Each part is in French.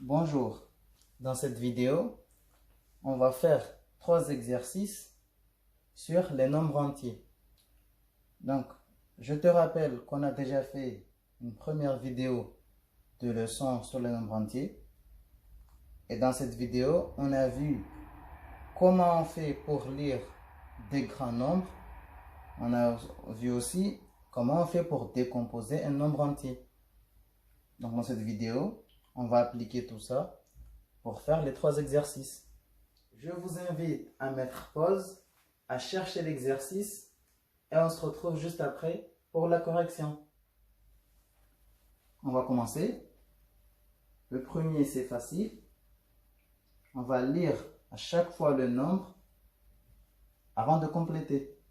Bonjour, dans cette vidéo, on va faire 3 exercices sur les nombres entiers. Donc, je te rappelle qu'on a déjà fait une première vidéo de leçon sur les nombres entiers. Et dans cette vidéo, on a vu comment on fait pour lire des grands nombres. On a vu aussi comment on fait pour décomposer un nombre entier. Donc, dans cette vidéo, on va appliquer tout ça pour faire les 3 exercices. Je vous invite à mettre pause, à chercher l'exercice et on se retrouve juste après pour la correction. On va commencer. Le premier, c'est facile. On va lire à chaque fois le nombre avant de compléter.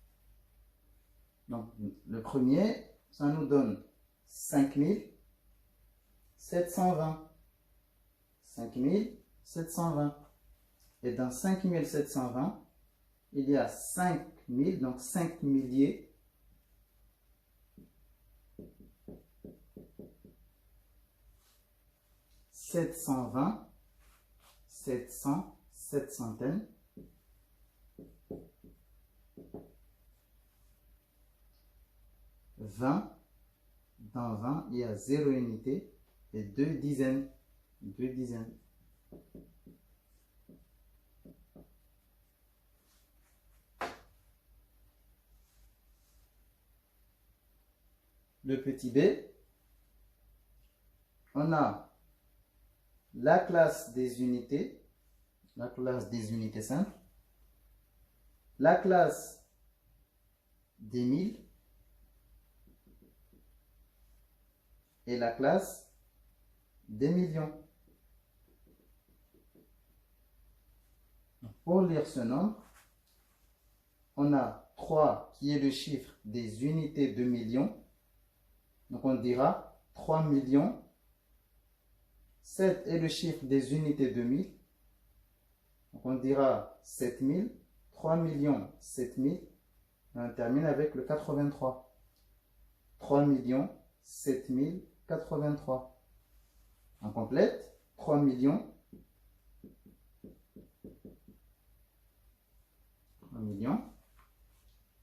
Donc, le premier, ça nous donne 5720. 5720. Et dans 5720, il y a 5000, donc 5 milliers. Sept cent vingt, 7 centaines. 20, dans 20, il y a 0 unité et 2 dizaines. 2 dizaines. Le petit b, on a la classe des unités, simples, la classe des 1000 et la classe des millions. Pour lire ce nombre, on a 3 qui est le chiffre des unités de millions. Donc on dira 3 millions. 7 est le chiffre des unités de 1000. Donc on dira 7000. 3 millions 7000. Et on termine avec le 83. 3 millions 7000 83. On complète. 3 millions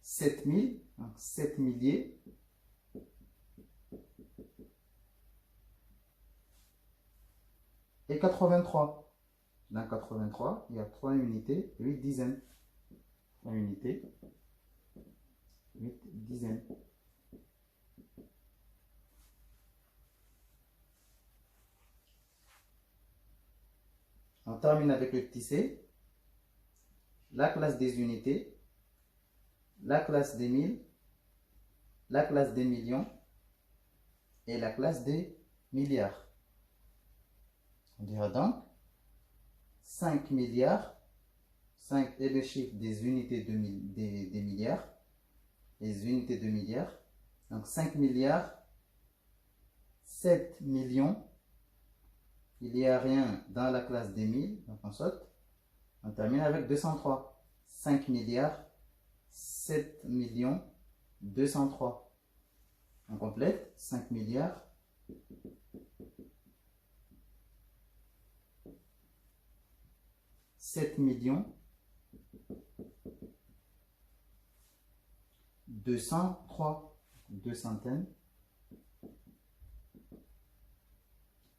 7000, donc 7 milliers, et 83. Dans 83, il y a 3 unités, 8 dizaines. 3 unités, 8 dizaines. On termine avec le petit c. La classe des unités, la classe des 1000, la classe des millions et la classe des milliards. On dira donc 5 milliards. 5 est le chiffre des unités des milliards. Les unités de milliards. Donc 5 milliards, 7 millions. Il n'y a rien dans la classe des 1000, donc on saute. On termine avec 203. 5 milliards, 7 millions, 203. On complète. 5 milliards, 7 millions, 203. 2 centaines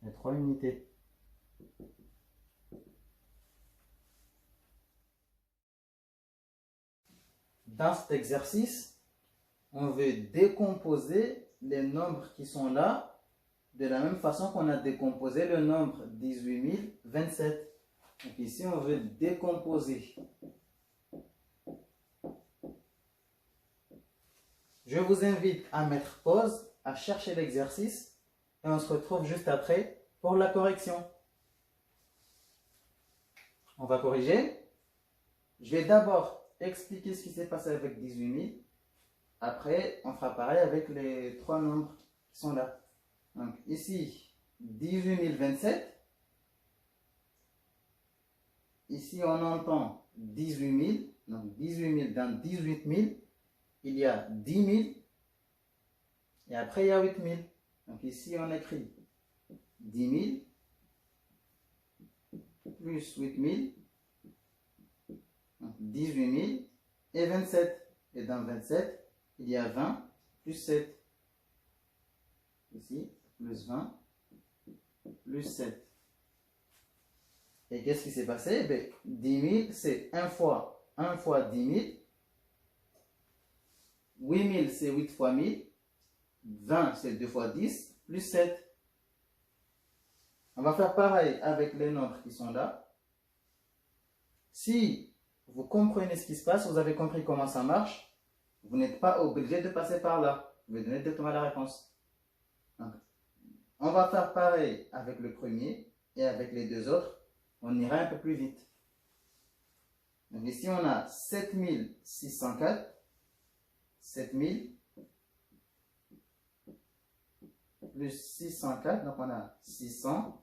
et 3 unités. Dans cet exercice, on veut décomposer les nombres qui sont là de la même façon qu'on a décomposé le nombre 18027. Donc ici, on veut décomposer. Je vous invite à mettre pause, à chercher l'exercice et on se retrouve juste après pour la correction. On va corriger. Je vais d'abord expliquer ce qui s'est passé avec 18000. Après, on fera pareil avec les 3 nombres qui sont là. Donc ici, 18027. Ici, on entend 18000. Donc 18000 dans 18000, il y a 10 000. Et après, il y a 8000. Donc ici, on écrit 10 000 plus 8000, 18 000 et 27. Et dans 27, il y a 20 plus 7. Ici, plus 20 plus 7. Et qu'est-ce qui s'est passé? Eh bien, 10 000, c'est 1 fois 10 000. 8 000, c'est 8 fois 1000. 20, c'est 2 fois 10, plus 7. On va faire pareil avec les nombres qui sont là. Si vous comprenez ce qui se passe, vous avez compris comment ça marche, vous n'êtes pas obligé de passer par là. Vous pouvez donner directement la réponse. Donc, on va faire pareil avec le premier et avec les deux autres. On ira un peu plus vite. Donc ici, on a 7604. 7000 plus 604. Donc, on a 600.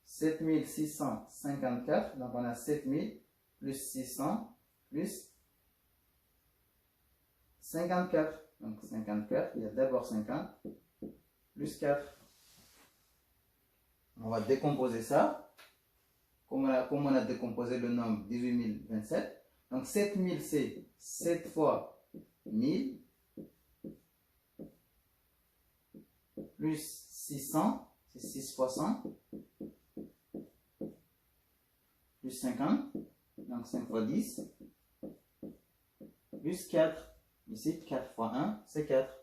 7654. Donc, on a 7000 plus 600 plus 54. Donc, 54, il y a d'abord 50 plus 4. On va décomposer ça. Comme on a décomposé le nombre 18027. Donc, 7000, c'est 7 fois 1000 plus 600, c'est 6 fois 100 plus 50, donc 5 fois 10 plus 4. Ici, 4 fois 1, c'est 4.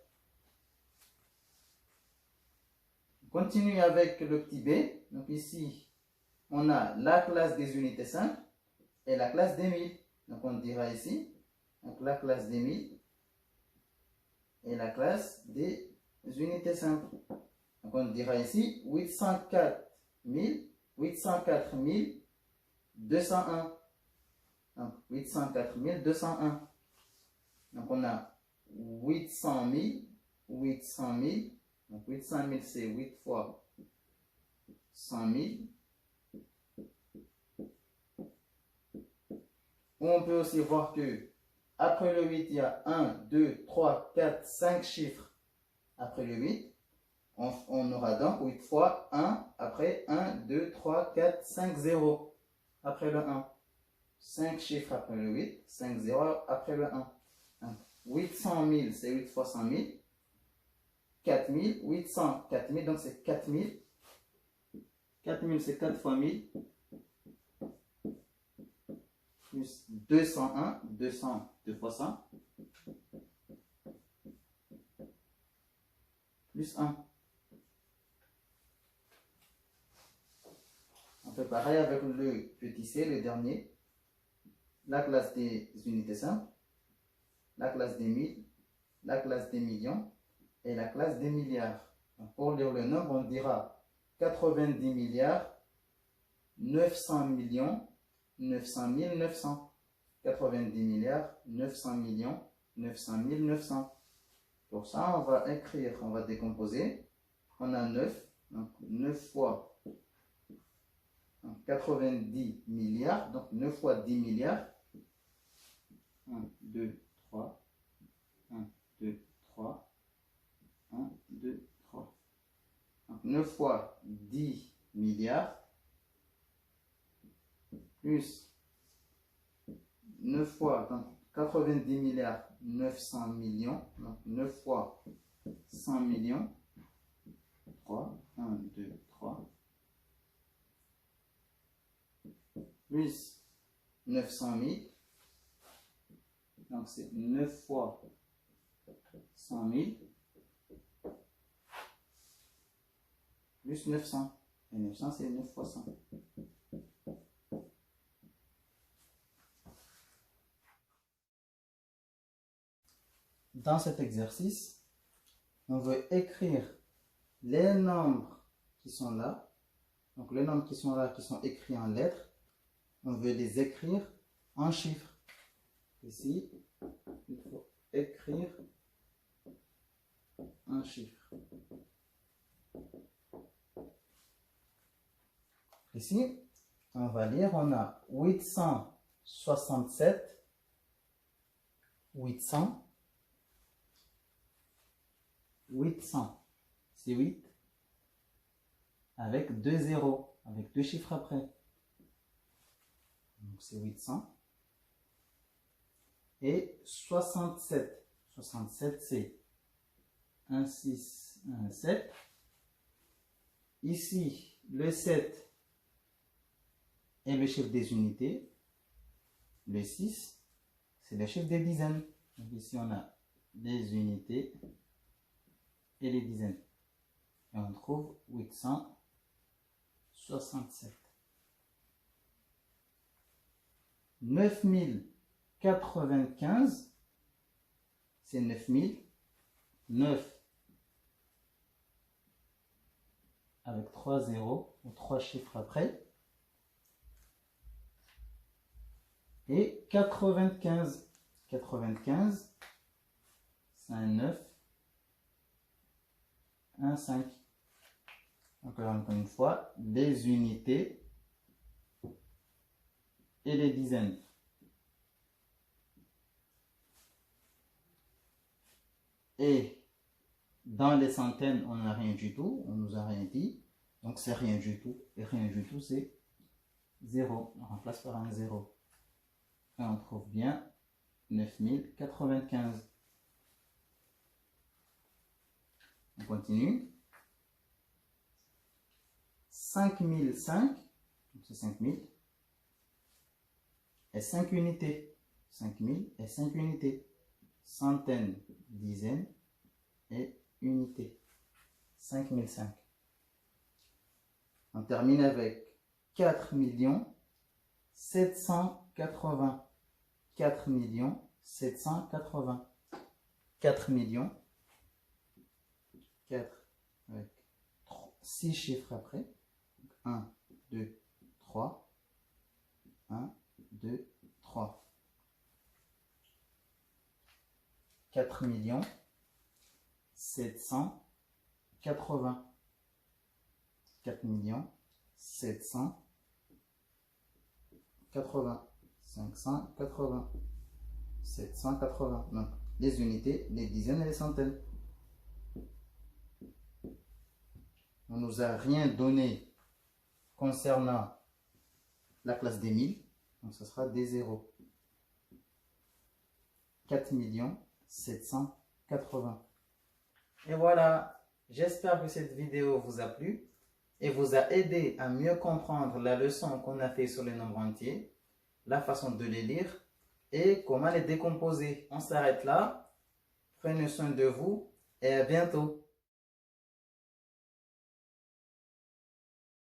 On continue avec le petit b. Donc ici, on a la classe des unités simples et la classe des 1000. Donc on dira ici, donc la classe des 1000 et la classe des unités simples. Donc on dira ici 804 201. Donc 804 201. Donc on a 800 000, 800 000. Donc 800 000, c'est 8 fois 100 000. On peut aussi voir que après le 8, il y a 1, 2, 3, 4, 5 chiffres après le 8. On aura donc 8 fois 1, après 1, 2, 3, 4, 5 zéros après le 1. 5 chiffres après le 8, 5 zéros après le 1. Donc, 800 000, c'est 8 fois 100 000. 4000, 800, 4000, donc c'est 4000. 4000, c'est 4 fois 1000. Plus 201, 200, 2 fois 100. Plus 1. On fait pareil avec le petit c, le dernier. La classe des unités simples, la classe des 1000, la classe des millions et la classe des milliards. Donc pour lire le nombre, on dira 90 milliards, 900 millions, 900 900. 90 milliards, 900 millions, 900 900. Pour ça, on va écrire, on va décomposer. On a 9, donc 9 fois 90 milliards, donc 9 fois 10 milliards. 1, 2, 3, 1, 2, 3, 1, 2, 3. Donc 9 fois 10 milliards, plus 9 fois, donc 90 milliards, 900 millions, donc 9 fois 100 millions, 3, 1, 2, 3, plus 900 000, donc c'est 9 fois 100 000, plus 900, et 900 c'est 9 fois 100. Dans cet exercice, on veut écrire les nombres qui sont là. Donc les nombres qui sont là, qui sont écrits en lettres, on veut les écrire en chiffres. Ici, il faut écrire un chiffre. Ici, on va lire, on a 867, 800, 800, c'est 8. avec 2 zéros, avec 2 chiffres après. Donc c'est 800. Et 67. 67, c'est 1, 6, 1, 7. Ici, le 7 est le chiffre des unités. Le 6, c'est le chiffre des dizaines. Donc ici, on a les unités et les dizaines. Et on trouve 867. 9095, c'est 9000. 9 avec 3 zéros ou 3 chiffres après. Et 95. 95, c'est un 9, un 5. Encore une fois, les unités et les dizaines. Et dans les centaines, on n'a rien du tout, on nous a rien dit. Donc c'est rien du tout. Et rien du tout, c'est 0. On remplace par un 0. Et on trouve bien 9095. On continue. 5005, c'est 5000. Et 5 unités. 5000 et 5 unités. Centaines, dizaines et unités. 5005. On termine avec 4 780. 4 780. 4 millions. 4 avec 6 chiffres après. 1, 2, 3. 1, 2, 3. 4 780. 4 780. 580. 780. Donc, les unités, les dizaines et les centaines. On ne nous a rien donné concernant la classe des 1000. Donc, ce sera des zéros. 4 780. Et voilà, j'espère que cette vidéo vous a plu et vous a aidé à mieux comprendre la leçon qu'on a fait sur les nombres entiers, la façon de les lire et comment les décomposer. On s'arrête là. Prenez soin de vous et à bientôt.